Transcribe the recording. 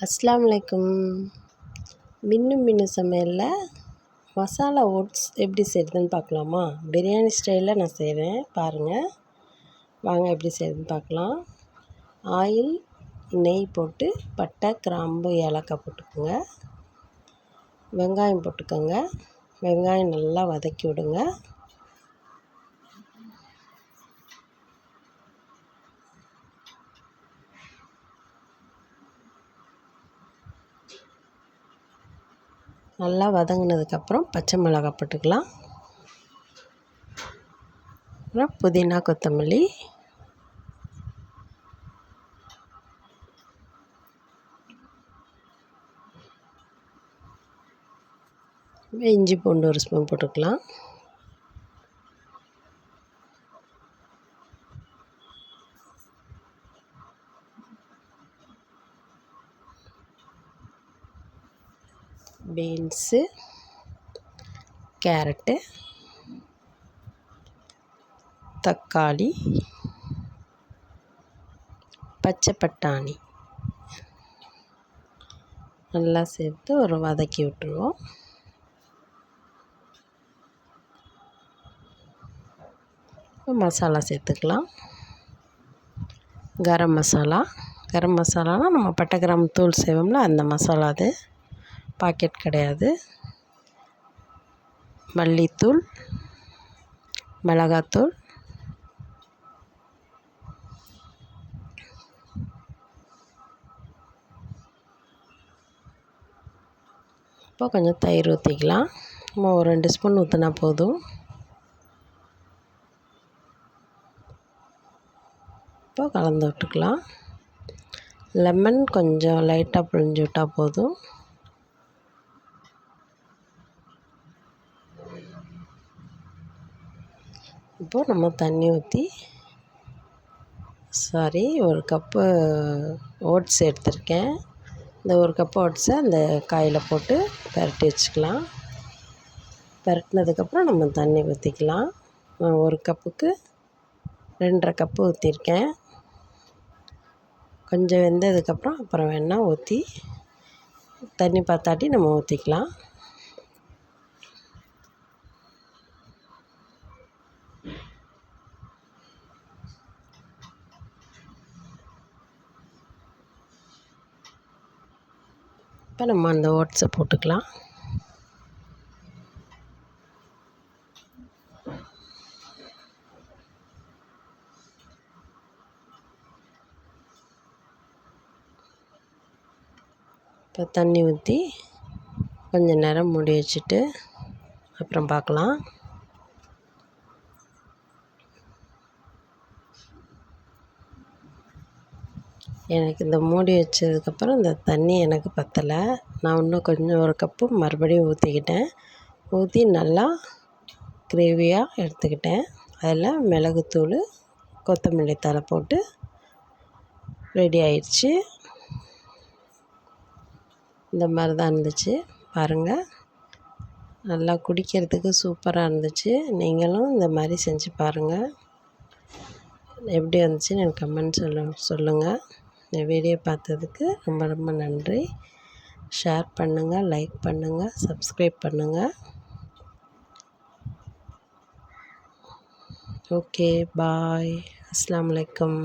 அஸ்ஸலாமு அலைக்கும். மின்னும் மின்னு சமையலில் மசாலா ஓட்ஸ் எப்படி செய்கிறதுன்னு பார்க்கலாமா? பிரியாணி ஸ்டைலில் நான் செய்கிறேன் பாருங்கள். வாங்க எப்படி செய்கிறதுன்னு பார்க்கலாம். ஆயில், நெய் போட்டு பட்டை, கிராம்பு, ஏலக்காய் போட்டுக்கோங்க. வெங்காயம் போட்டுக்கோங்க. வெங்காயம் நல்லா வதக்கி விடுங்க. நல்லா வதங்கினதுக்கப்புறம் பச்சை மிளகாய் போட்டுக்கலாம். அப்புறம் புதினா, கொத்தமல்லி, இஞ்சி பூண்டு ஒரு ஸ்பூன் போட்டுக்கலாம். பீன்ஸு, கேரட்டு, தக்காளி, பச்சை பட்டாணி நல்லா சேர்த்து ஒரு வதக்கி விட்டுருவோம். மசாலா சேர்த்துக்கலாம். கரம் மசாலானால் நம்ம பட்டை கிராம்பு தூள் செய்வோம்ல, அந்த மசாலா அது, பாக்கெட் கிடையாது. மல்லித்தூள், மிளகாத்தூள், இப்போ கொஞ்சம் தயிர் ஊற்றிக்கலாம். நம்ம ஒரு 2 ஸ்பூன் ஊற்றினா போதும். இப்போ கலந்து விட்டுக்கலாம். லெமன் கொஞ்சம் லைட்டாக புழிஞ்சு விட்டால் போதும். இப்போது நம்ம தண்ணி ஊற்றி ஒரு கப்பு ஓட்ஸ் எடுத்திருக்கேன். இந்த ஒரு கப்பு ஓட்ஸை அந்த காயில் போட்டு பரட்டி வச்சுக்கலாம். பரட்டினதுக்கப்புறம் நம்ம தண்ணி ஊற்றிக்கலாம். நான் ஒரு கப்புக்கு 2.5 கப்பு ஊற்றிருக்கேன். கொஞ்சம் வெந்ததுக்கப்புறம் அப்புறம் வேணால் ஊற்றி தண்ணி பார்த்தாட்டி நம்ம ஊற்றிக்கலாம். இப்போ நம்ம அந்த ஓட்ஸை போட்டுக்கலாம். இப்போ தண்ணி ஊற்றி கொஞ்சம் நேரம் மூடி வச்சுட்டு அப்புறம் பார்க்கலாம். எனக்கு இந்த மூடி வச்சதுக்கப்புறம் இந்த தண்ணி எனக்கு பத்தலை. நான் இன்னும் கொஞ்சம் ஒரு கப்பு மறுபடியும் ஊற்றிக்கிட்டேன். ஊற்றி நல்லா கிரேவியாக எடுத்துக்கிட்டேன். அதில் மிளகுத்தூள், கொத்தமல்லி தழை போட்டு ரெடி ஆயிடுச்சு. இந்த மாதிரி தான் இருந்துச்சு பாருங்கள். நல்லா குடிக்கிறதுக்கு சூப்பராக இருந்துச்சு. நீங்களும் இந்த மாதிரி செஞ்சு பாருங்கள். எப்படி வந்துச்சுன்னு எனக்கு கமெண்ட் சொல்லுங்கள். இந்த வீடியோ பார்த்ததுக்கு ரொம்ப ரொம்ப நன்றி. ஷேர் பண்ணுங்கள், லைக் பண்ணுங்கள், சப்ஸ்கிரைப் பண்ணுங்கள். ஓகே, பாய். அஸ்ஸலாமு அலைக்கும்.